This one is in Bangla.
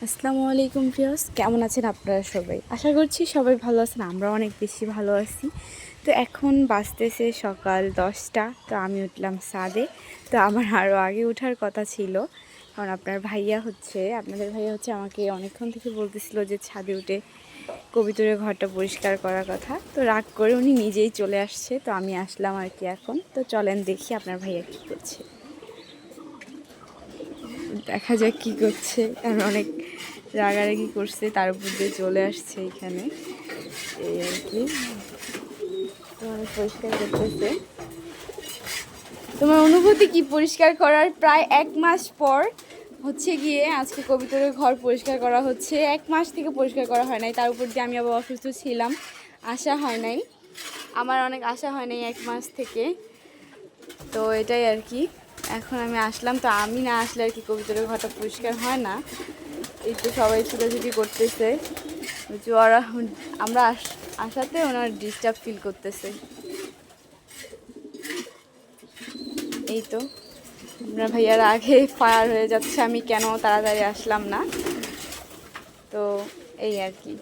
আসসালামু আলাইকুম প্রিয়স, কেমন আছেন আপনারা সবাই? আশা করছি সবাই ভালো আছেন, আমরা অনেক বেশি ভালো আছি। তো এখন বাজতেছে সকাল 10টা। তো আমি উঠলাম ছাদে। তো আমার আরও আগে ওঠার কথা ছিল, কারণ আপনাদের ভাইয়া হচ্ছে আমাকে অনেকক্ষণ থেকে বলতেছিল যে ছাদে উঠে কবিতরের ঘরটা পরিষ্কার করার কথা। তো রাগ করে উনি নিজেই চলে আসছে, তো আমি আসলাম আর কি। এখন তো চলেন দেখি আপনার ভাইয়া কী করছে, দেখা যাক কী করছে। কারণ অনেক রাগারাগি করছে, তার উপর দিয়ে চলে আসছে এখানে, এই আর কি। তো অনেক পরিষ্কার করতেছে। তোমার অনুভূতি কি পরিষ্কার করার প্রায় 1 মাস পর হচ্ছে গিয়ে আজকে কবিতরের ঘর পরিষ্কার করা হচ্ছে? 1 মাস থেকে পরিষ্কার করা হয় নাই, তার উপর দিয়ে আমি আবার অসুস্থ ছিলাম, আশা হয় নাই, আমার অনেক আশা হয় নাই 1 মাস থেকে। তো এটাই আর কি, এখন আমি আসলাম। তো আমি না আসলে আর কি কবিতরের ঘরটা পরিষ্কার হয় না। এই তো সবাই ছুটাছুটি করতেছে, ওরা আমরা আসাতে ওনার ডিস্টার্ব ফিল করতেছে। এই তো আপনার ভাইয়ারা আগে ফায়ার হয়ে যাচ্ছে, আমি কেন তাড়াতাড়ি আসলাম না। তো এই আর কি।